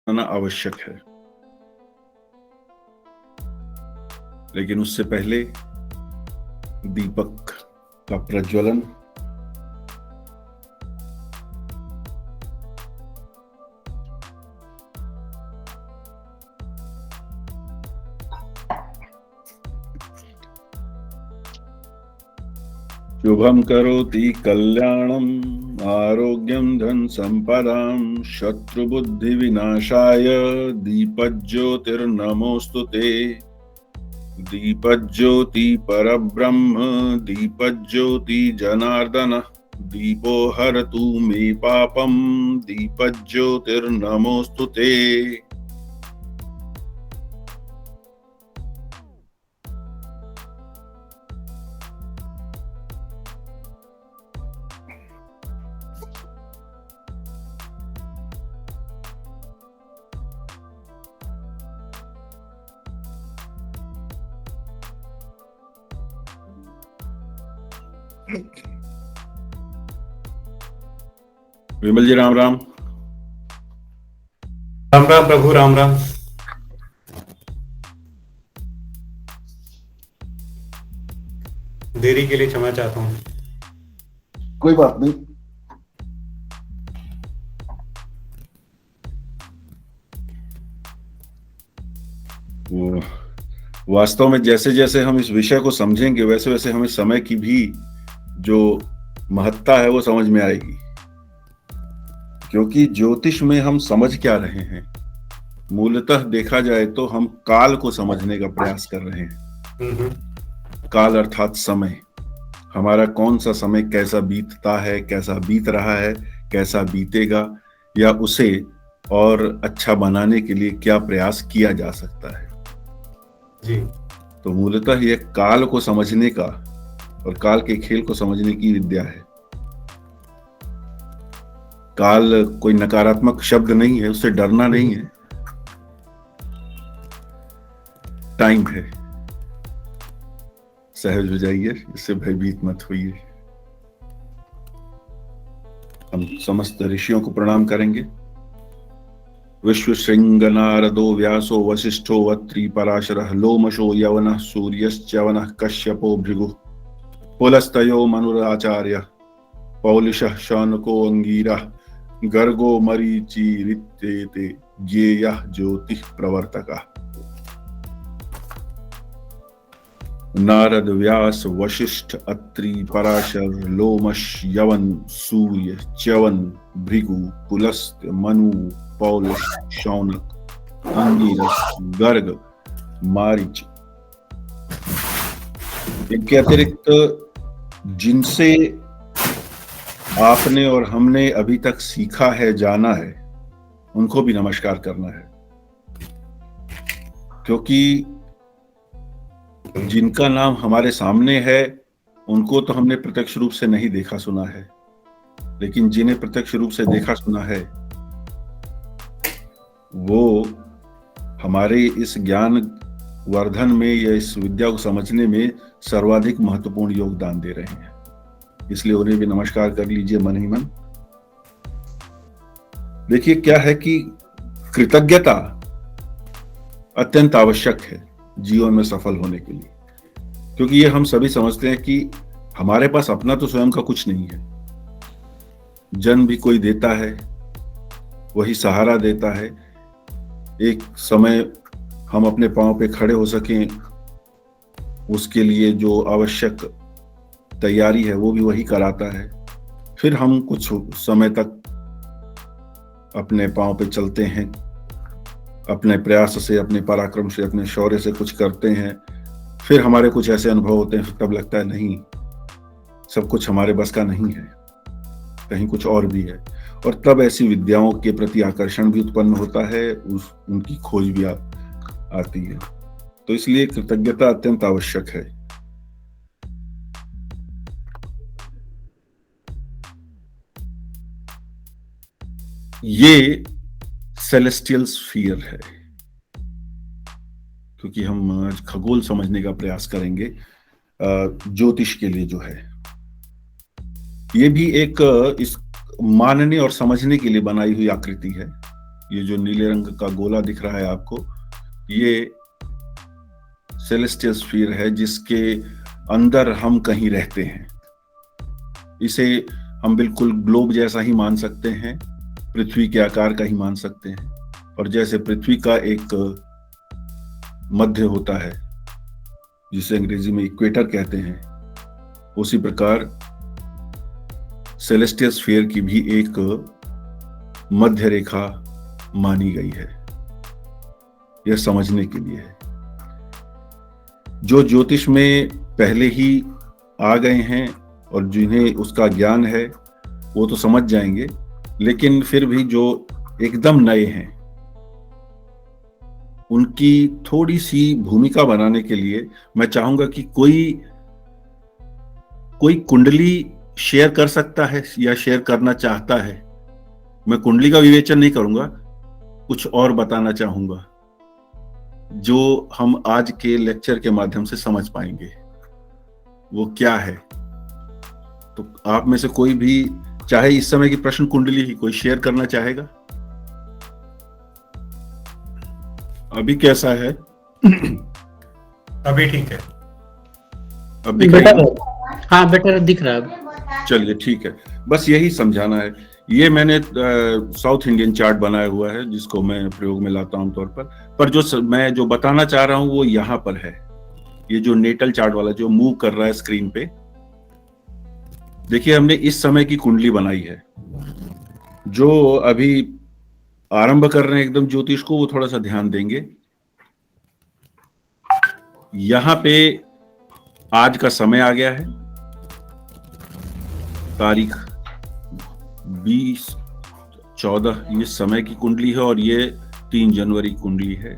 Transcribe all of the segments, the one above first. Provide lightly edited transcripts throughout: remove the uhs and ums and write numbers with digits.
आना आवश्यक है, लेकिन उससे पहले दीपक का प्रज्वलन, शुभम करोति कल्याणम आरोग्यम धन संपदाम शत्रुबुद्धि विनाशाय दीपज्योतिर्नमोस्तुते। दीपज्योति परब्रह्म दीपज्योति जनार्दन दीपो हरतु मे पापम दीपज्योतिर्नमोस्तुते। विमल जी राम राम। राम राम प्रभु, राम राम। देरी के लिए क्षमा चाहता हूँ। कोई बात नहीं। वो वास्तव में जैसे जैसे हम इस विषय को समझेंगे वैसे वैसे हमें समय की भी जो महत्ता है वो समझ में आएगी, क्योंकि ज्योतिष में हम समझ क्या रहे हैं, मूलतः देखा जाए तो हम काल को समझने का प्रयास कर रहे हैं। काल अर्थात समय, हमारा कौन सा समय कैसा बीतता है, कैसा बीत रहा है, कैसा बीतेगा, या उसे और अच्छा बनाने के लिए क्या प्रयास किया जा सकता है जी। तो मूलतः यह काल को समझने का और काल के खेल को समझने की विद्या है। काल कोई नकारात्मक शब्द नहीं है, उससे डरना नहीं है, टाइम है। सहज हो जाइए, इससे भयभीत मत होइए। हम समस्त ऋषियों को प्रणाम करेंगे। विश्व श्रृंग नारदो व्यासो वशिष्ठो अत्रि पराशरः लोमशो यवनः सूर्यश्च्यवनः कश्यपो भृगुः पुलस्तयो मनुराचार्य पौलिशः शौनको अंगीरः गर्गो मरीचिरित्येते ज्ञेयः ज्योतिः प्रवर्तकः। नारद व्यास वशिष्ठ अत्रि पराशर लोमश यवन सूर्य च्यवन भृगु पुलस्त्य मनु पौलुष शौनक अंगिरस गर्ग मारीच, इनके अतिरिक्त जिनसे आपने और हमने अभी तक सीखा है, जाना है, उनको भी नमस्कार करना है, क्योंकि जिनका नाम हमारे सामने है उनको तो हमने प्रत्यक्ष रूप से नहीं देखा सुना है, लेकिन जिन्हें प्रत्यक्ष रूप से देखा सुना है वो हमारे इस ज्ञान वर्धन में या इस विद्या को समझने में सर्वाधिक महत्वपूर्ण योगदान दे रहे हैं, इसलिए उन्हें भी नमस्कार कर लीजिए मन ही मन। देखिए क्या है कि कृतज्ञता अत्यंत आवश्यक है जीवन में सफल होने के लिए, क्योंकि ये हम सभी समझते हैं कि हमारे पास अपना तो स्वयं का कुछ नहीं है। जन्म भी कोई देता है, वही सहारा देता है। एक समय हम अपने पांव पे खड़े हो सकें उसके लिए जो आवश्यक तैयारी है वो भी वही कराता है। फिर हम कुछ समय तक अपने पांव पे चलते हैं, अपने प्रयास से, अपने पराक्रम से, अपने शौर्य से कुछ करते हैं, फिर हमारे कुछ ऐसे अनुभव होते हैं, फिर तब लगता है नहीं, सब कुछ हमारे बस का नहीं है, कहीं कुछ और भी है, और तब ऐसी विद्याओं के प्रति आकर्षण भी उत्पन्न होता है, उनकी खोज भी आती है। तो इसलिए कृतज्ञता अत्यंत आवश्यक है। ये सेलेस्टियल स्फीयर है, क्योंकि हम आज खगोल समझने का प्रयास करेंगे। ज्योतिष के लिए जो है ये भी एक इस मानने और समझने के लिए बनाई हुई आकृति है। ये जो नीले रंग का गोला दिख रहा है आपको, ये सेलेस्टियल स्फीयर है जिसके अंदर हम कहीं रहते हैं। इसे हम बिल्कुल ग्लोब जैसा ही मान सकते हैं, पृथ्वी के आकार का ही मान सकते हैं। और जैसे पृथ्वी का एक मध्य होता है जिसे अंग्रेजी में इक्वेटर कहते हैं, उसी प्रकार सेलेस्टियल स्फीयर की भी एक मध्य रेखा मानी गई है। यह समझने के लिए है। जो ज्योतिष में पहले ही आ गए हैं और जिन्हें उसका ज्ञान है वो तो समझ जाएंगे, लेकिन फिर भी जो एकदम नए हैं उनकी थोड़ी सी भूमिका बनाने के लिए मैं चाहूंगा कि कोई कुंडली शेयर कर सकता है या शेयर करना चाहता है। मैं कुंडली का विवेचन नहीं करूंगा, कुछ और बताना चाहूंगा जो हम आज के लेक्चर के माध्यम से समझ पाएंगे। वो क्या है? तो आप में से कोई भी चाहे इस समय की प्रश्न कुंडली ही कोई शेयर करना चाहेगा? अभी कैसा है? अभी ठीक है। अब दिख बेटर रही है? है। हाँ बेटर दिख रहा है। चलिए ठीक है, बस यही समझाना है। ये मैंने साउथ इंडियन चार्ट बनाया हुआ है जिसको मैं प्रयोग में लाता हूं तौर पर मैं जो बताना चाह रहा हूं वो यहाँ पर है। ये जो नेटल चार्ट वाला जो मूव कर रहा है स्क्रीन पे, देखिए हमने इस समय की कुंडली बनाई है। जो अभी आरंभ कर रहे हैं एकदम ज्योतिष को, वो थोड़ा सा ध्यान देंगे। यहां पे आज का समय आ गया है, तारीख 20/14 ये समय की कुंडली है और ये 3 जनवरी कुंडली है।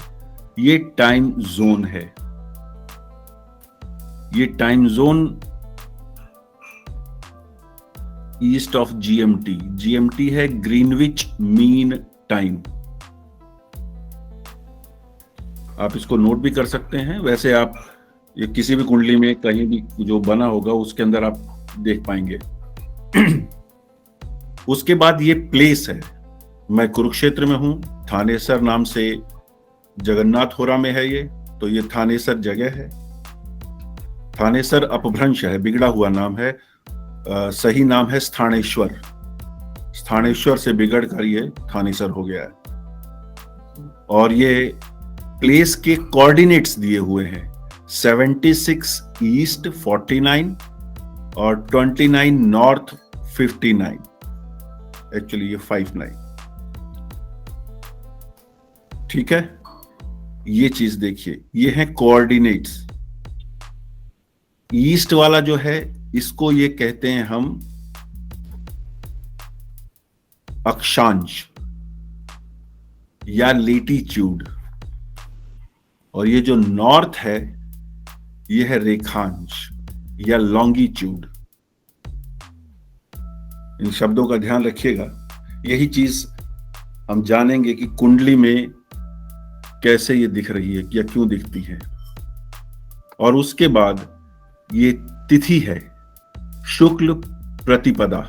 ये टाइम जोन है। ये time zone east of GMT. GMT है ग्रीनविच मीन टाइम। आप इसको नोट भी कर सकते हैं। वैसे आप ये किसी भी कुंडली में कहीं भी जो बना होगा उसके अंदर आप देख पाएंगे। उसके बाद ये प्लेस है। मैं कुरुक्षेत्र में हूं, थानेसर नाम से जगन्नाथपुरा में है ये, तो ये थानेसर जगह है। थानेसर अपभ्रंश है, बिगड़ा हुआ नाम है। सही नाम है स्थानेश्वर। स्थानेश्वर से बिगड़ कर ये थानेसर हो गया है। और ये प्लेस के कोऑर्डिनेट्स दिए हुए हैं 76 ईस्ट 49 और 29 नॉर्थ 59। एक्चुअली ये 59। ठीक है, ये चीज देखिए, ये है कोऑर्डिनेट्स। ईस्ट वाला जो है इसको ये कहते हैं हम अक्षांश या लेटीट्यूड, और ये जो नॉर्थ है ये है रेखांश या लॉन्गिट्यूड। इन शब्दों का ध्यान रखिएगा। यही चीज हम जानेंगे कि कुंडली में कैसे ये दिख रही है या क्यों दिखती है। और उसके बाद ये तिथि है शुक्ल प्रतिपदा।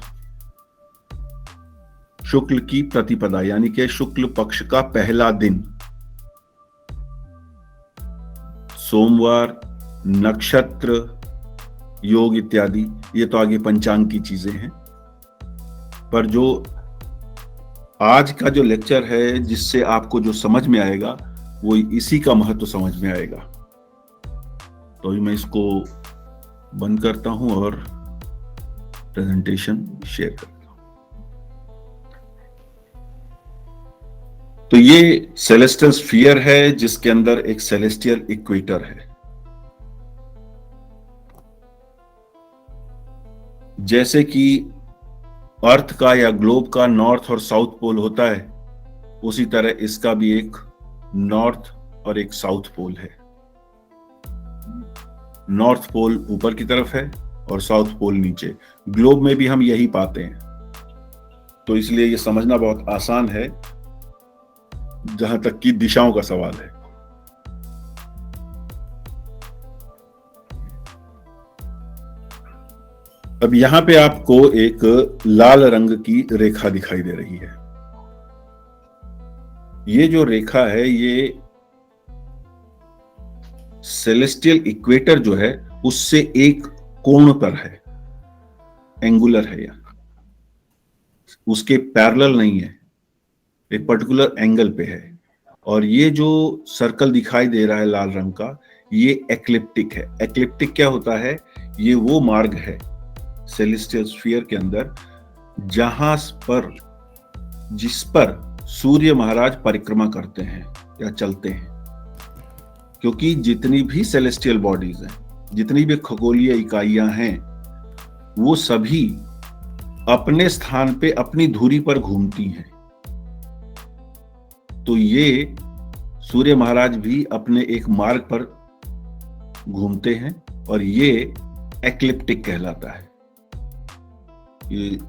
शुक्ल की प्रतिपदा यानी कि शुक्ल पक्ष का पहला दिन, सोमवार, नक्षत्र, योग इत्यादि। ये तो आगे पंचांग की चीजें हैं, पर जो आज का जो लेक्चर है जिससे आपको जो समझ में आएगा वो इसी का महत्व समझ में आएगा। तो अभी मैं इसको बंद करता हूं और प्रेजेंटेशन शेयर करता हूं। तो ये सेलेस्टियल स्फीयर है जिसके अंदर एक सेलेस्टियल इक्वेटर है। जैसे कि अर्थ का या ग्लोब का नॉर्थ और साउथ पोल होता है, उसी तरह इसका भी एक नॉर्थ और एक साउथ पोल है। नॉर्थ पोल ऊपर की तरफ है और साउथ पोल नीचे। ग्लोब में भी हम यही पाते हैं, तो इसलिए ये समझना बहुत आसान है जहां तक कि दिशाओं का सवाल है। अब यहां पे आपको एक लाल रंग की रेखा दिखाई दे रही है। ये जो रेखा है ये सेलेस्टियल इक्वेटर जो है उससे एक कोण पर है, एंगुलर है, या उसके पैरेलल नहीं है, एक पर्टिकुलर एंगल पे है। और ये जो सर्कल दिखाई दे रहा है लाल रंग का, ये एक्लिप्टिक है। एक्लिप्टिक क्या होता है? ये वो मार्ग है सेलेस्टियल स्फीयर के अंदर जिस पर सूर्य महाराज परिक्रमा करते हैं या चलते हैं। क्योंकि जितनी भी सेलेस्टियल बॉडीज हैं, जितनी भी खगोलीय इकाइयां हैं, वो सभी अपने स्थान पे अपनी धुरी पर घूमती हैं। तो ये सूर्य महाराज भी अपने एक मार्ग पर घूमते हैं और ये एक्लिप्टिक कहलाता है। ये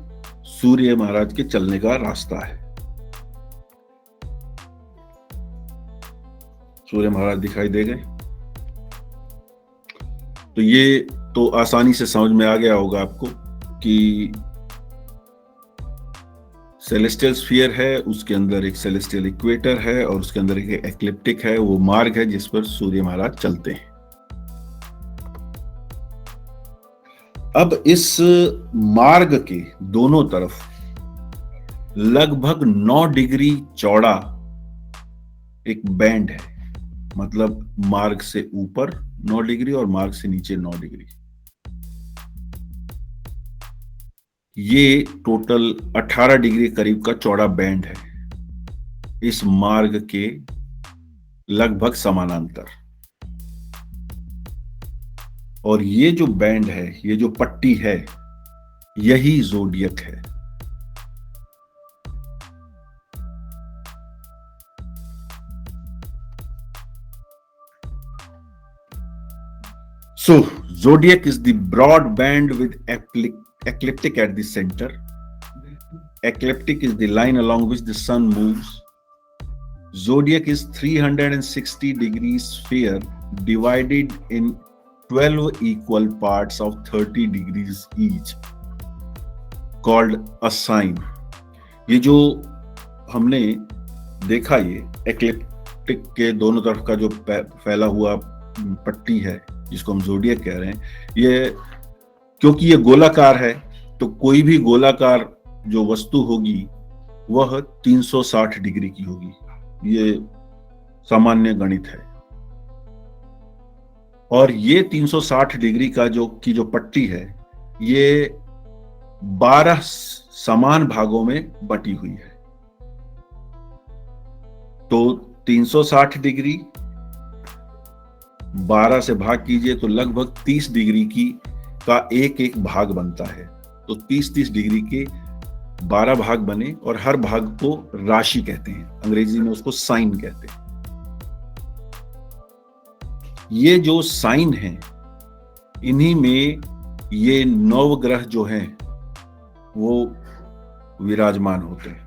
सूर्य महाराज के चलने का रास्ता है। सूर्य महाराज दिखाई दे गए। तो ये तो आसानी से समझ में आ गया होगा आपको कि सेलेस्टियल स्फीयर है, उसके अंदर एक सेलेस्टियल इक्वेटर है और उसके अंदर एक एक्लिप्टिक है, वो मार्ग है जिस पर सूर्य महाराज चलते हैं। अब इस मार्ग के दोनों तरफ लगभग 9 डिग्री चौड़ा एक बैंड है, मतलब मार्ग से ऊपर 9 डिग्री और मार्ग से नीचे 9 डिग्री। ये टोटल 18 डिग्री करीब का चौड़ा बैंड है इस मार्ग के लगभग समानांतर। और ये जो बैंड है, ये जो पट्टी है, यही ज़ोडियक है। So, zodiac is the broad band with ecliptic at the center. Ecliptic is the line along which the sun moves. Zodiac is 360 degree sphere divided in 12 equal parts of 30 degrees each, called a sign. ये जो हमने देखा, ये ecliptic के दोनों तरफ का जो फैला हुआ पट्टी है जिसको हम ज़ोडियक कह रहे हैं, ये क्योंकि ये गोलाकार है तो कोई भी गोलाकार जो वस्तु होगी वह 360 डिग्री की होगी। ये सामान्य गणित है। और ये 360 डिग्री का जो पट्टी है, ये 12 समान भागों में बटी हुई है। तो 360 डिग्री 12 से भाग कीजिए तो लगभग 30 डिग्री का एक भाग बनता है। तो 30 डिग्री के 12 भाग बने और हर भाग को राशि कहते हैं, अंग्रेजी में उसको साइन कहते हैं। ये जो साइन हैं, इन्हीं में ये 9 ग्रह जो हैं वो विराजमान होते हैं।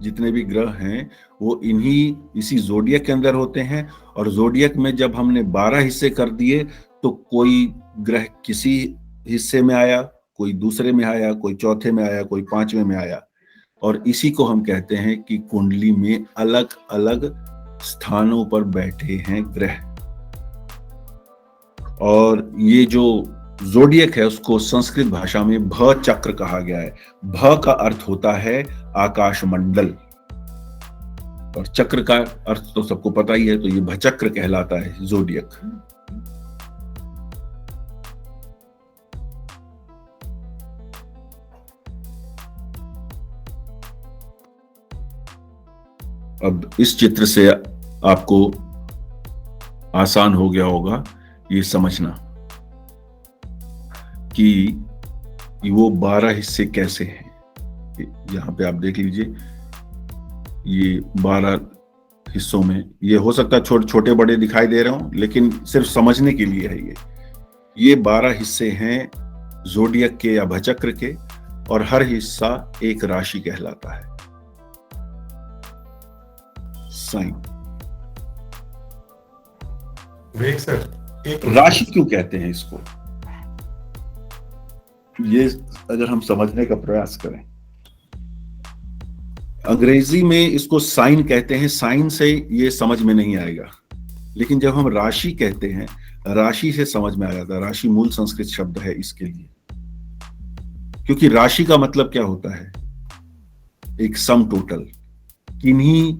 जितने भी ग्रह हैं वो इसी ज़ोडियक के अंदर होते हैं। और ज़ोडियक में जब हमने 12 हिस्से कर दिए तो कोई ग्रह किसी हिस्से में आया, कोई दूसरे में आया, कोई चौथे में आया, कोई 5वें में आया। और इसी को हम कहते हैं कि कुंडली में अलग अलग स्थानों पर बैठे हैं ग्रह। और ये जो ज़ोडियक है उसको संस्कृत भाषा में भ चक्र कहा गया है। भ का अर्थ होता है आकाश मंडल और चक्र का अर्थ तो सबको पता ही है, तो ये भचक्र कहलाता है ज़ोडियक। अब इस चित्र से आपको आसान हो गया होगा ये समझना कि वो 12 हिस्से कैसे हैं। यहां पे आप देख लीजिए, ये 12 हिस्सों में, ये हो सकता है छोटे बड़े दिखाई दे रहे हों, लेकिन सिर्फ समझने के लिए है। ये 12 हिस्से हैं ज़ोडियक के या भचक्र के, और हर हिस्सा एक राशि कहलाता है, साइन। राशि क्यों कहते हैं इसको, ये अगर हम समझने का प्रयास करें, अंग्रेजी में इसको साइन कहते हैं। साइन से ये समझ में नहीं आएगा, लेकिन जब हम राशि कहते हैं, राशि से समझ में आ जाता है। राशि मूल संस्कृत शब्द है इसके लिए, क्योंकि राशि का मतलब क्या होता है? एक सम टोटल, किन्हीं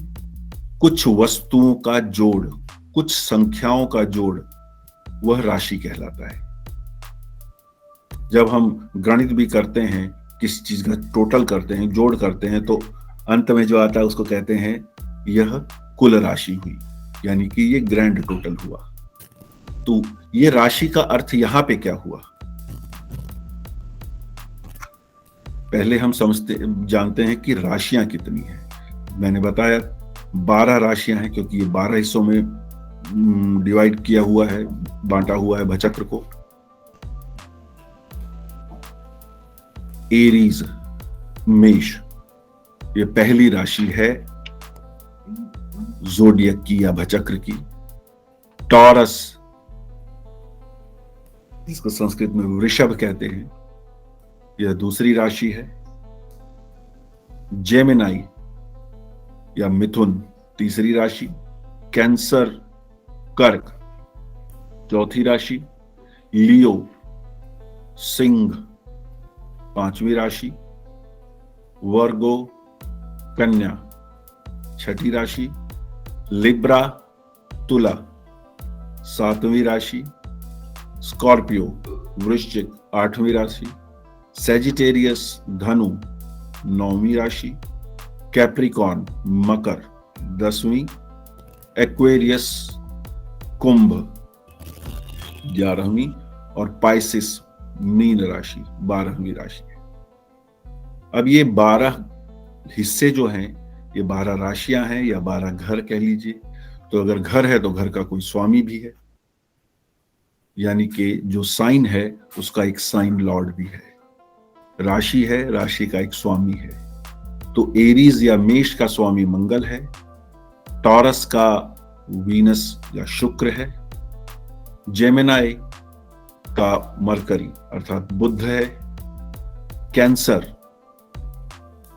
कुछ वस्तुओं का जोड़, कुछ संख्याओं का जोड़, वह राशि कहलाता है। जब हम गणित भी करते हैं, किसी चीज का टोटल करते हैं, जोड़ करते हैं, तो अंत में जो आता है उसको कहते हैं यह कुल राशि हुई, यानी कि ये ग्रैंड टोटल हुआ। तो ये राशि का अर्थ यहां पे क्या हुआ? पहले हम जानते हैं कि राशियां कितनी हैं। मैंने बताया 12 राशियां हैं, क्योंकि ये 12 हिस्सों में डिवाइड किया हुआ है, बांटा हुआ है भचक्र को। एरीज, मेष, ये पहली राशि है ज़ोडिएक की या भचक्र की। टॉरस, जिसको संस्कृत में वृषभ कहते हैं, यह दूसरी राशि है। जेमिनाई या मिथुन, तीसरी राशि। कैंसर, कर्क, चौथी राशि। लियो, सिंह, पांचवी राशि। वर्गो, कन्या, छठी राशि। लिब्रा, तुला, सातवीं राशि। स्कॉर्पियो, वृश्चिक, आठवीं राशि। सेजिटेरियस, धनु, नौवीं राशि। कैप्रिकॉर्न, मकर, 10वीं। एक्वेरियस, कुंभ, 11वीं। और पाइसिस, मीन राशि, 12वीं राशि है। अब ये 12 हिस्से जो हैं, ये 12 राशियां हैं या 12 घर कह लीजिए। तो अगर घर है तो घर का कोई स्वामी भी है, यानी कि जो साइन है उसका एक साइन लॉर्ड भी है। राशि है, राशि का एक स्वामी है। तो एरीज या मेष का स्वामी मंगल है। टॉरस का वीनस या शुक्र है। जेमिनाई का मरकरी अर्थात बुध है। Cancer,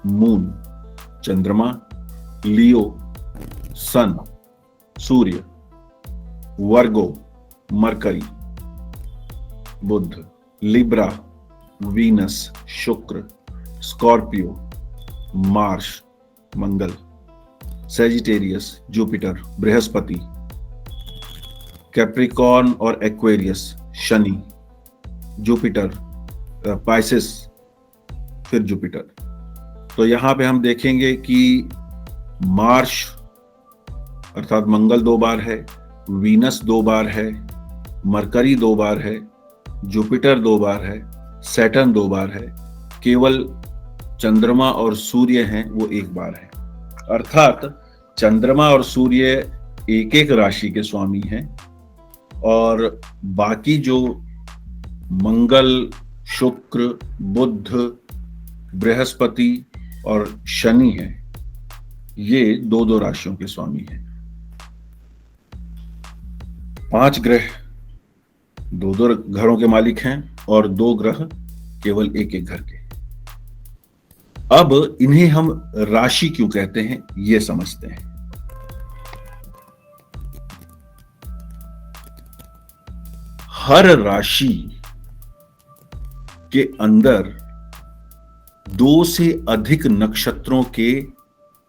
moon, Chandrama. Leo, sun, Surya. Virgo, Mercury, Budh. Libra, Venus, Shukra. Scorpio, Mars, Mangal. Sagittarius, Jupiter, Brihaspati. Capricorn और एक्वेरियस, शनि। जुपिटर, पाइसिस, फिर जुपिटर। तो यहां पे हम देखेंगे कि मार्स अर्थात मंगल 2 बार है, वीनस 2 बार है, मरकरी 2 बार है, जुपिटर 2 बार है, सैटर्न 2 बार है। केवल चंद्रमा और सूर्य हैं वो 1 बार है। अर्थात चंद्रमा और सूर्य एक एक राशि के स्वामी हैं, और बाकी जो मंगल, शुक्र, बुध, बृहस्पति और शनि हैं, ये 2-2 राशियों के स्वामी हैं। 5 ग्रह 2-2 घरों के मालिक हैं और 2 ग्रह केवल एक एक घर के। अब इन्हें हम राशि क्यों कहते हैं, ये समझते हैं। हर राशि के अंदर 2 से अधिक नक्षत्रों के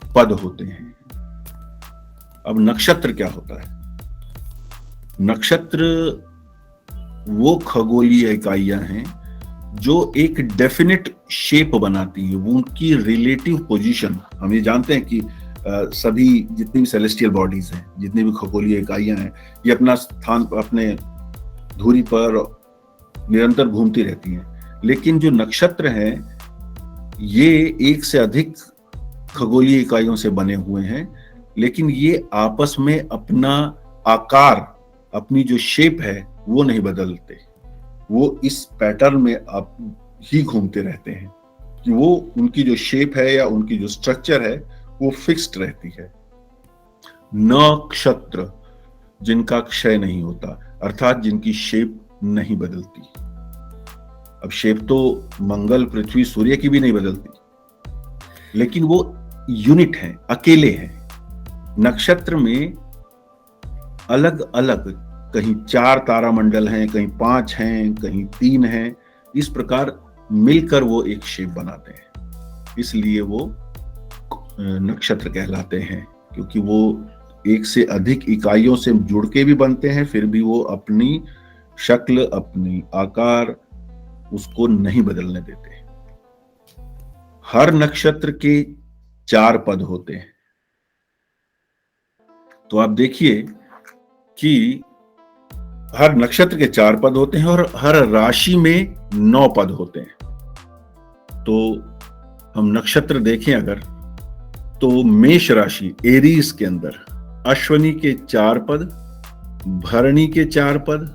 पद होते हैं। अब नक्षत्र क्या होता है? नक्षत्र वो खगोलीय इकाइयां हैं जो एक डेफिनेट शेप बनाती है, वो उनकी रिलेटिव पोजीशन। हम ये जानते हैं कि सभी जितनी भी सेलेस्टियल बॉडीज हैं, जितनी भी खगोलीय इकाइयां हैं, ये अपना स्थान, अपने धुरी पर निरंतर घूमती रहती हैं। लेकिन जो नक्षत्र हैं, ये एक से अधिक खगोलीय इकाइयों से बने हुए हैं, लेकिन ये आपस में अपना आकार, अपनी जो शेप है वो नहीं बदलते। वो इस पैटर्न में आप ही घूमते रहते हैं कि वो उनकी जो शेप है या उनकी जो स्ट्रक्चर है वो फिक्स्ड रहती है। नक्षत्र जिनका क्षय नहीं होता, अर्थात जिनकी शेप नहीं बदलती। अब शेप तो मंगल, पृथ्वी, सूर्य की भी नहीं बदलती, लेकिन वो यूनिट हैं, अकेले हैं। नक्षत्र में अलग अलग कहीं 4 तारामंडल हैं, कहीं 5 हैं, कहीं 3 हैं, इस प्रकार मिलकर वो एक शेप बनाते हैं। इसलिए वो नक्षत्र कहलाते हैं, क्योंकि वो एक से अधिक इकाइयों से जुड़ के भी बनते हैं, फिर भी वो अपनी शक्ल, अपनी आकार उसको नहीं बदलने देते। हर नक्षत्र के 4 पद होते हैं। तो आप देखिए कि हर नक्षत्र के 4 पद होते हैं और हर राशि में 9 पद होते हैं। तो हम नक्षत्र देखें अगर, तो मेष राशि एरीज के अंदर अश्वनी के 4 पद, भरणी के 4 पद,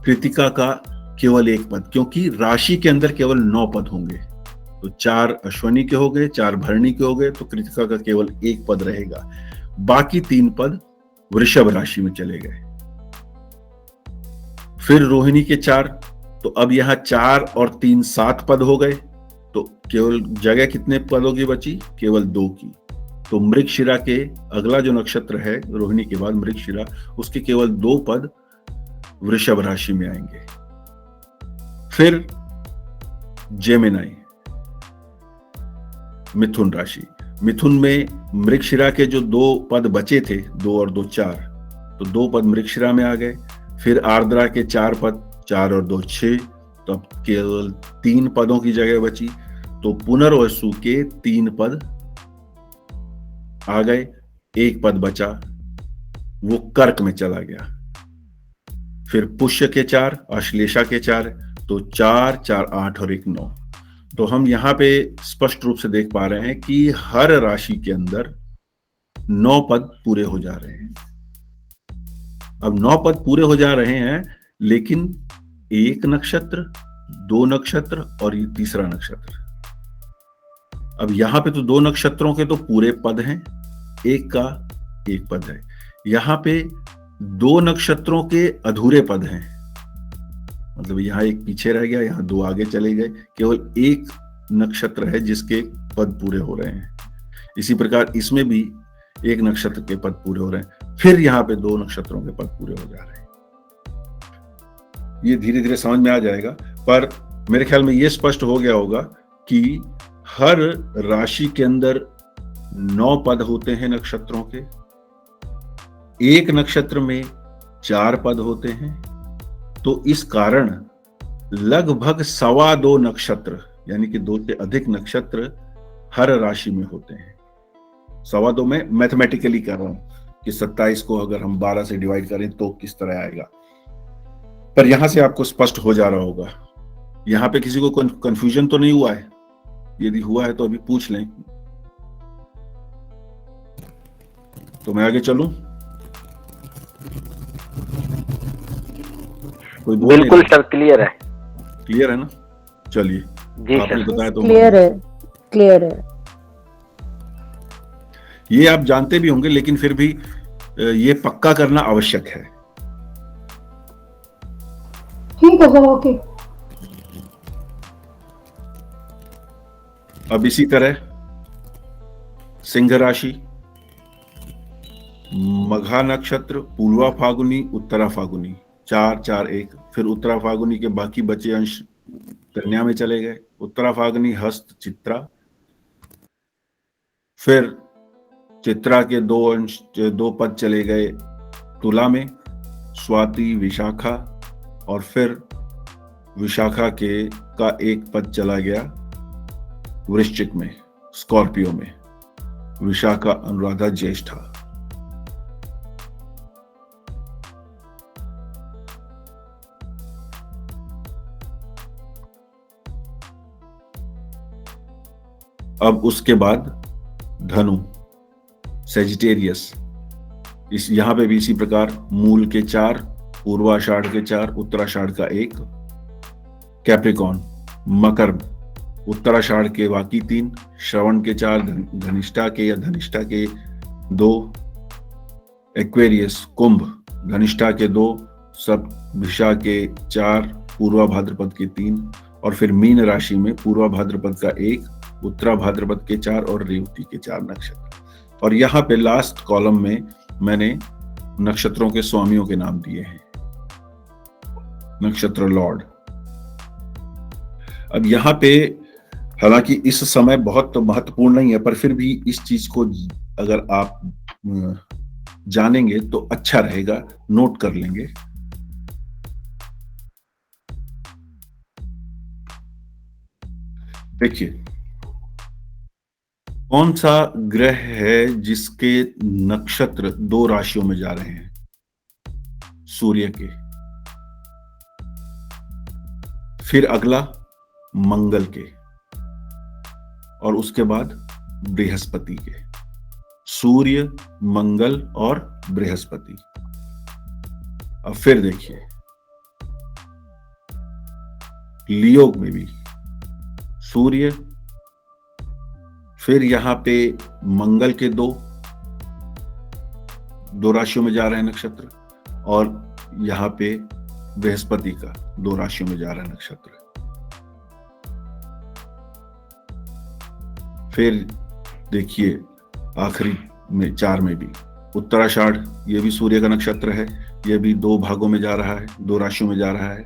कृतिका का केवल 1 पद, क्योंकि राशि के अंदर केवल 9 पद होंगे। तो 4 अश्वनी के हो गए, 4 भरणी के हो गए, तो कृतिका का केवल 1 पद रहेगा। बाकी 3 पद वृषभ राशि में चले गए। फिर रोहिणी के 4, तो अब यहां 4 और 3 7 पद हो गए। तो केवल जगह कितने पदों की बची? केवल 2 की। तो मृगशिरा के अगला जो नक्षत्र है रोहिणी के बाद मृगशिरा, उसके केवल 2 पद वृषभ राशि में आएंगे। फिर जेमिनाई मिथुन राशि, मिथुन में मृगशिरा के जो 2 पद बचे थे, 2 और 2 4, तो 2 पद मृगशिरा में आ गए। फिर आर्द्रा के 4 पद, 4 और 2 6, तो अब केवल 3 पदों की जगह बची। तो पुनर्वसु के 3 पद आ गए, 1 पद बचा, वो कर्क में चला गया। फिर पुष्य के 4, अश्लेषा के 4, तो 4 4 8 और 1 9। तो हम यहां पे स्पष्ट रूप से देख पा रहे हैं कि हर राशि के अंदर 9 पद पूरे हो जा रहे हैं। अब 9 पद पूरे हो जा रहे हैं, लेकिन 1 नक्षत्र, 2 नक्षत्र और ये तीसरा नक्षत्र। अब यहां पे तो 2 नक्षत्रों के तो पूरे पद हैं, 1 का 1 पद है। यहां पे 2 नक्षत्रों के अधूरे पद हैं, मतलब यहाँ 1 पीछे रह गया, यहाँ 2 आगे चले गए। केवल 1 नक्षत्र है जिसके पद पूरे हो रहे हैं। इसी प्रकार इसमें भी 1 नक्षत्र के पद पूरे हो रहे हैं। फिर यहाँ पे 2 नक्षत्रों के पद पूरे हो जा रहे हैं। ये धीरे धीरे समझ में आ जाएगा, पर मेरे ख्याल में ये स्पष्ट हो गया होगा कि हर राशि के अंदर 9 पद होते हैं नक्षत्रों के। 1 नक्षत्र में 4 पद होते हैं। तो इस कारण लगभग 2.25 नक्षत्र, यानी कि 2 से अधिक नक्षत्र हर राशि में होते हैं। 2.25 में मैथमेटिकली कर रहा हूं कि 27 को अगर हम 12 से डिवाइड करें तो किस तरह आएगा, पर यहां से आपको स्पष्ट हो जा रहा होगा। यहां पे किसी को कंफ्यूजन तो नहीं हुआ है? यदि हुआ है तो अभी पूछ लें, तो मैं आगे चलूं? कोई बिल्कुल सर, क्लियर है। क्लियर है ना? चलिए, जी आपने सर, बताया तो क्लियर है, क्लियर है। ये आप जानते भी होंगे, लेकिन फिर भी ये पक्का करना आवश्यक है। ठीक है सर, ओके। अब इसी तरह सिंह राशि, मघा नक्षत्र, पूर्वा फागुनी, उत्तरा फागुनी, 4 4 1। फिर उत्तरा फागुनी के बाकी बचे अंश कन्या में चले गए। उत्तरा फागुनी, हस्त, चित्रा। फिर चित्रा के 2 अंश, 2 पद चले गए तुला में, स्वाति, विशाखा। और फिर विशाखा का 1 पद चला गया वृश्चिक में, स्कॉर्पियो में, विशाखा, अनुराधा, ज्येष्ठा। अब उसके बाद धनु, सेजिटेरियस। इस यहां पे भी इसी प्रकार मूल के 4, पूर्वाषाढ़ के 4, उत्तराषाढ़ का 1, कैप्रिकॉर्न, मकर, उत्तराषाढ़ के बाकी 3, श्रवण के 4, धनिष्ठा के या धनिष्ठा के 2, एक्वेरियस, कुंभ, धनिष्ठा के 2, सब भिषा के 4, पूर्वा भाद्रपद के 3, और फिर मीन राशि में पूर्वा भाद्रपद का 1, उत्तरा भाद्रपद के 4 और रेवती के 4 नक्षत्र। और यहाँ पे लास्ट कॉलम में मैंने नक्षत्रों के स्वामियों के नाम दिए हैं, नक्षत्र लॉर्ड। अब यहाँ पे हालांकि इस समय बहुत महत्वपूर्ण नहीं है, पर फिर भी इस चीज को अगर आप जानेंगे तो अच्छा रहेगा, नोट कर लेंगे। देखिए, कौन सा ग्रह है जिसके नक्षत्र 2 राशियों में जा रहे हैं? सूर्य के, फिर अगला मंगल के, और उसके बाद बृहस्पति के। सूर्य, मंगल और बृहस्पति। अब फिर देखिए, लियो में भी सूर्य, फिर यहां पे मंगल के 2 राशियों में जा रहे हैं नक्षत्र, और यहां पे बृहस्पति का 2 राशियों में जा रहा है नक्षत्र। फिर देखिए आखिरी में 4 में भी उत्तराषाढ़, ये भी सूर्य का नक्षत्र है, ये भी 2 भागों में जा रहा है, 2 राशियों में जा रहा है।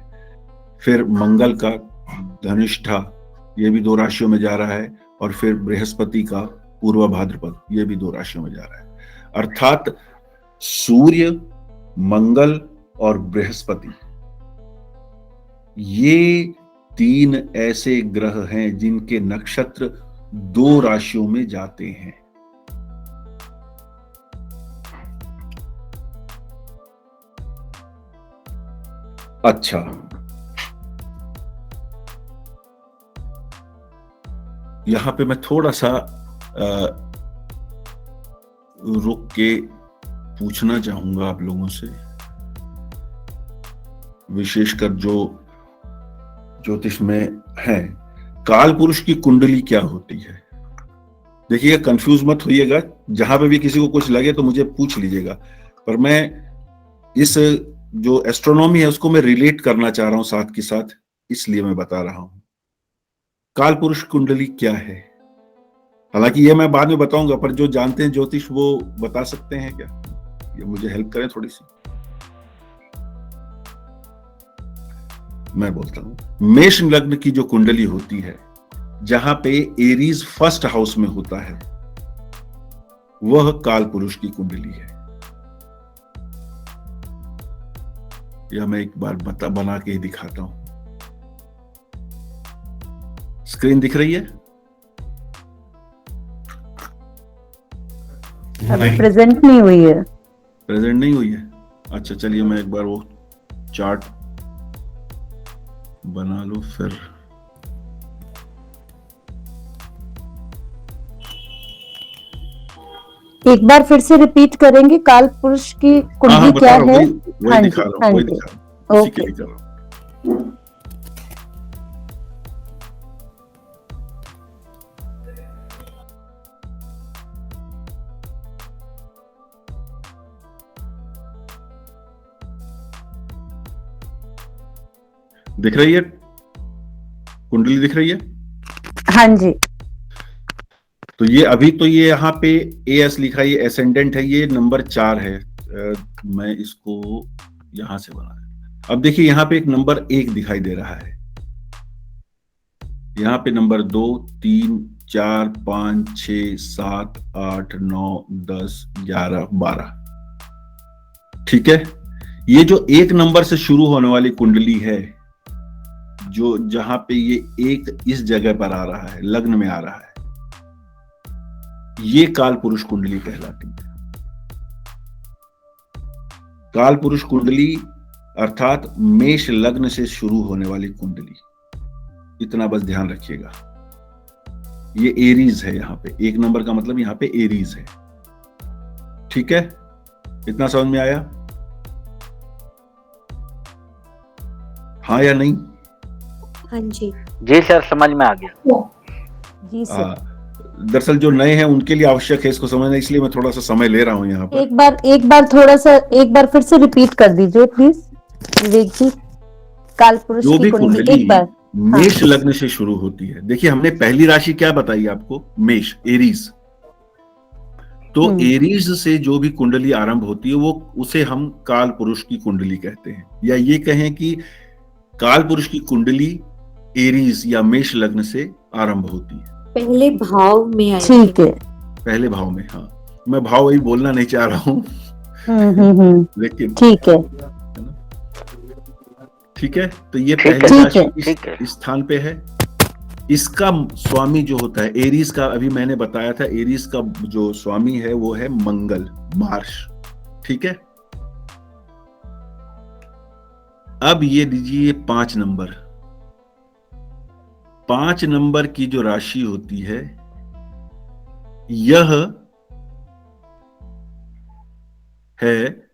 फिर मंगल का धनिष्ठा, ये भी 2 राशियों में जा रहा है, और फिर बृहस्पति का पूर्व भाद्रपद, ये भी 2 राशियों में जा रहा है। अर्थात सूर्य, मंगल और बृहस्पति, ये 3 ऐसे ग्रह हैं जिनके नक्षत्र 2 राशियों में जाते हैं। अच्छा, यहां पे मैं थोड़ा सा रुक के पूछना चाहूंगा आप लोगों से, विशेषकर जो ज्योतिष में है। काल पुरुष की कुंडली क्या होती है? देखिए, कंफ्यूज मत होइएगा, जहां पे भी किसी को कुछ लगे तो मुझे पूछ लीजिएगा, पर मैं इस जो एस्ट्रोनॉमी है उसको मैं रिलेट करना चाह रहा हूं साथ के साथ, इसलिए मैं बता रहा हूं। काल पुरुष कुंडली क्या है? हालांकि ये मैं बाद में बताऊंगा, पर जो जानते हैं ज्योतिष वो बता सकते हैं क्या? ये मुझे हेल्प करें थोड़ी सी। मैं बोलता हूं, मेष लग्न की जो कुंडली होती है, जहां पे एरीज फर्स्ट हाउस में होता है, वह काल पुरुष की कुंडली है। या मैं एक बार बना के ही दिखाता हूं। स्क्रीन दिख रही है? अभी प्रेजेंट नहीं हुई है। प्रेजेंट नहीं हुई है? अच्छा, चलिए मैं एक बार वो चार्ट बना लो फिर। एक बार फिर से रिपीट करेंगे, काल पुरुष की कुंडली क्या है? वही दिखा रहा हूँ, उसी के लिए कर रहा हूँ। दिख रही है कुंडली? दिख रही है? हाँ जी। तो ये अभी तो ये यहाँ पे एएस लिखा है, ये एसेंडेंट है, ये नंबर 4 है। मैं इसको यहां से बना रहा। अब देखिए यहाँ पे एक नंबर 1 दिखाई दे रहा है, यहाँ पे नंबर 2, 3, 4, 5, 6, 7, 8, 9, 10, 11, 12। ठीक है, ये जो 1 नंबर से शुरू होने वाली कुंडली है, जो जहां पे ये 1 इस जगह पर आ रहा है, लग्न में आ रहा है, ये काल पुरुष कुंडली कहलाती है। काल पुरुष कुंडली अर्थात मेष लग्न से शुरू होने वाली कुंडली, इतना बस ध्यान रखिएगा। ये एरीज है, यहां पे 1 नंबर का मतलब यहां पे एरीज है। ठीक है, इतना समझ में आया? हाँ या नहीं? हाँ जी। जी सर, समझ में आ गया। जी सर। दरअसल जो नए हैं उनके लिए आवश्यक है इसको समझना, इसलिए मैं थोड़ा सा समय ले रहा हूं यहाँ पर। एक बार थोड़ा सा, एक बार फिर से रिपीट कर दीजिए प्लीज विवेक जी। काल पुरुष की कुंडली एक बार। मेष लग्न से शुरू होती है। देखिए हमने पहली राशि क्या बताई आपको, मेष, एरीज। तो एरीज से जो भी कुंडली आरंभ होती है वो उसे हम काल पुरुष की कुंडली कहते हैं, या ये कहें कि काल पुरुष की कुंडली एरीज या मेष लग्न से आरंभ होती है। पहले भाव में आई ठीक है। पहले भाव में, हाँ मैं भाव वही बोलना नहीं चाह रहा हूँ लेकिन ठीक है। ठीक है। तो ये ठीक है, पहली ठीक है। राशि इस स्थान पे है। इसका स्वामी जो होता है एरीज का, अभी मैंने बताया था, एरीज का जो स्वामी है वो है मंगल, मार्स। ठीक है। अब ये दीजिए 5 नंबर। 5 नंबर की जो राशि होती है यह है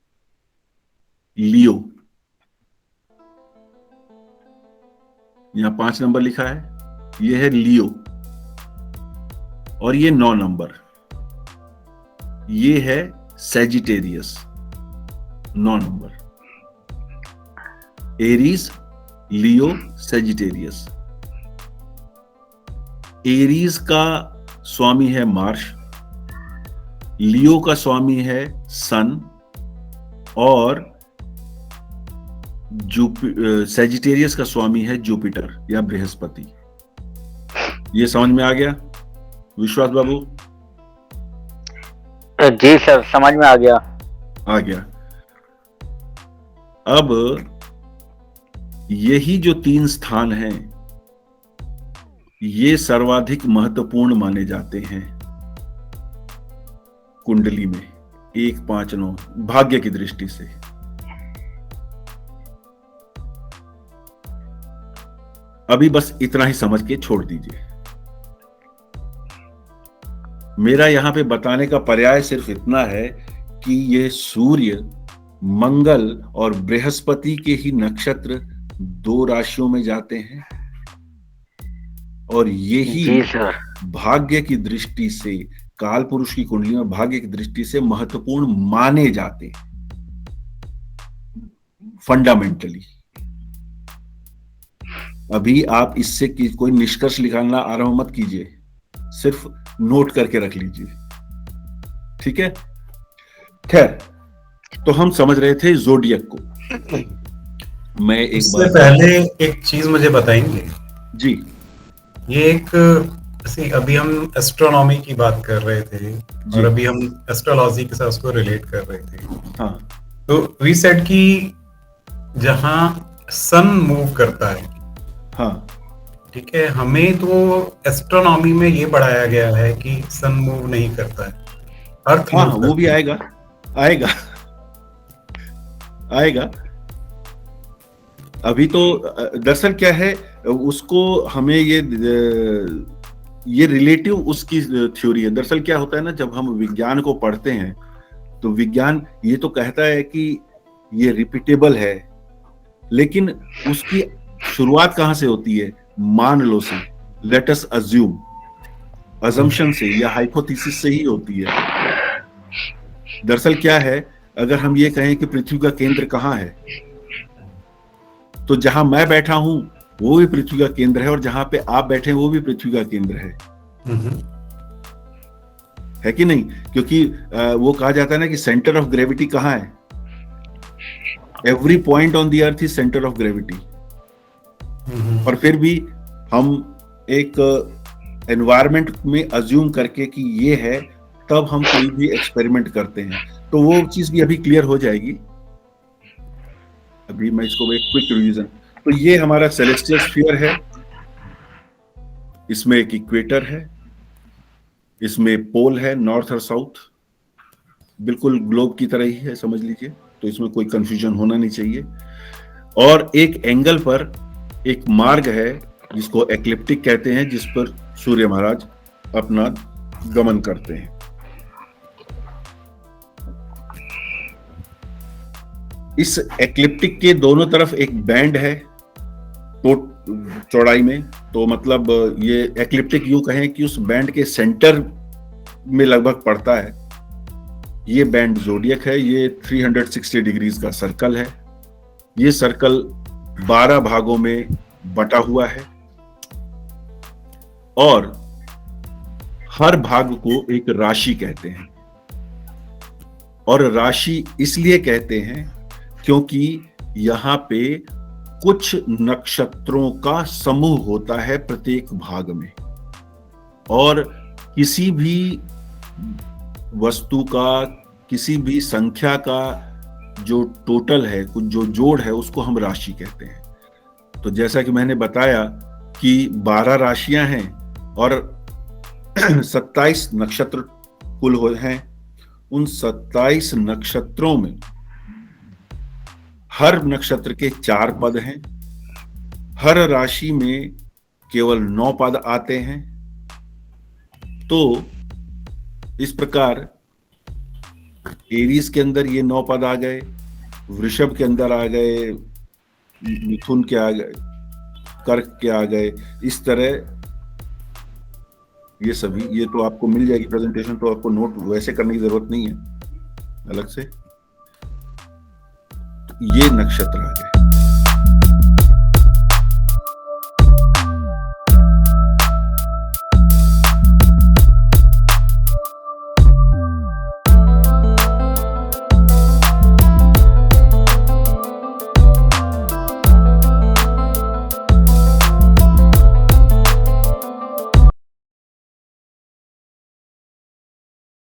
लियो। यहां 5 नंबर लिखा है, यह है लियो। और ये 9 नंबर, ये है सैजिटेरियस। 9 नंबर, एरीज, लियो, सैजिटेरियस। एरीज का स्वामी है मार्स, लियो का स्वामी है सन, और सैजिटेरियस का स्वामी है जुपिटर या बृहस्पति। ये समझ में आ गया विश्वास बाबू? जी सर, समझ में आ गया। आ गया। अब यही जो 3 स्थान हैं ये सर्वाधिक महत्वपूर्ण माने जाते हैं कुंडली में। 1, 5, 9 भाग्य की दृष्टि से। अभी बस इतना ही समझ के छोड़ दीजिए। मेरा यहां पे बताने का पर्याय सिर्फ इतना है कि ये सूर्य, मंगल और बृहस्पति के ही नक्षत्र 2 राशियों में जाते हैं, और यही जी सर। भाग्य की दृष्टि से, काल पुरुष की कुंडली में भाग्य की दृष्टि से महत्वपूर्ण माने जाते हैं फंडामेंटली। अभी आप इससे कोई निष्कर्ष निकालना आरंभ मत कीजिए, सिर्फ नोट करके रख लीजिए। ठीक है। खैर, तो हम समझ रहे थे जोडियक को। मैं एक इससे बार पहले एक चीज मुझे बताएंगे? जी, ये एक अभी हम एस्ट्रोनॉमी की बात कर रहे थे और अभी हम एस्ट्रोलॉजी के साथ उसको रिलेट कर रहे थे। हाँ तो वी सेड कि जहां सन मूव करता है, हाँ ठीक है, हमें तो एस्ट्रोनॉमी में ये पढ़ाया गया है कि सन मूव नहीं करता है, अर्थ हाँ, मूव वो भी करती है। आएगा आएगा आएगा। अभी तो दरअसल क्या है, उसको हमें ये रिलेटिव उसकी थ्योरी है। दरअसल क्या होता है ना, जब हम विज्ञान को पढ़ते हैं तो विज्ञान ये तो कहता है कि ये रिपीटेबल है, लेकिन उसकी शुरुआत कहां से होती है? मान लो से, लेट अस अज्यूम, अजम्पशन से या हाइपोथेसिस से ही होती है। दरअसल क्या है, अगर हम ये कहें कि पृथ्वी का केंद्र कहाँ है, तो जहां मैं बैठा हूं वो भी पृथ्वी का केंद्र है, और जहां पे आप बैठे हैं वो भी पृथ्वी का केंद्र है कि नहीं? क्योंकि वो कहा जाता है ना कि सेंटर ऑफ ग्रेविटी कहाँ है? Every point on the earth is centre of gravity. और फिर भी हम एक एनवायरमेंट में अज्यूम करके कि ये है, तब हम कोई भी एक्सपेरिमेंट करते हैं। तो वो चीज भी अभी क्लियर हो जाएगी। अभी मैं इसको एक क्विक रिवीजन। तो ये हमारा सेलेस्टियल स्फीयर है, इसमें एक इक्वेटर है, इसमें पोल है, नॉर्थ और साउथ, बिल्कुल ग्लोब की तरह ही है, समझ लीजिए। तो इसमें कोई कंफ्यूजन होना नहीं चाहिए। और एक एंगल पर एक मार्ग है जिसको एक्लिप्टिक कहते हैं, जिस पर सूर्य महाराज अपना गमन करते हैं। इस एक्लिप्टिक के दोनों तरफ एक बैंड है तो चौड़ाई में, तो मतलब ये एक्लिप्टिक यूं कहें कि उस बैंड के सेंटर में लगभग पड़ता है। ये बैंड ज़ोडियक है। ये 360 डिग्रीज का सर्कल है। ये सर्कल 12 भागों में बटा हुआ है। और हर भाग को एक राशि कहते हैं। और राशि इसलिए कहते हैं क्योंकि यहां पे कुछ नक्षत्रों का समूह होता है प्रत्येक भाग में, और किसी भी वस्तु का, किसी भी संख्या का जो टोटल है, कुछ जो जोड़ है, उसको हम राशि कहते हैं। तो जैसा कि मैंने बताया कि 12 राशियां हैं और 27 नक्षत्र कुल हैं। उन 27 नक्षत्रों में हर नक्षत्र के 4 पद हैं, हर राशि में केवल 9 पद आते हैं। तो इस प्रकार एरीज के अंदर ये 9 पद आ गए, वृषभ के अंदर आ गए, मिथुन के आ गए, कर्क के आ गए। इस तरह ये सभी, ये तो आपको मिल जाएगी प्रेजेंटेशन, तो आपको नोट वैसे करने की जरूरत नहीं है अलग से। ये नक्षत्र आ गए।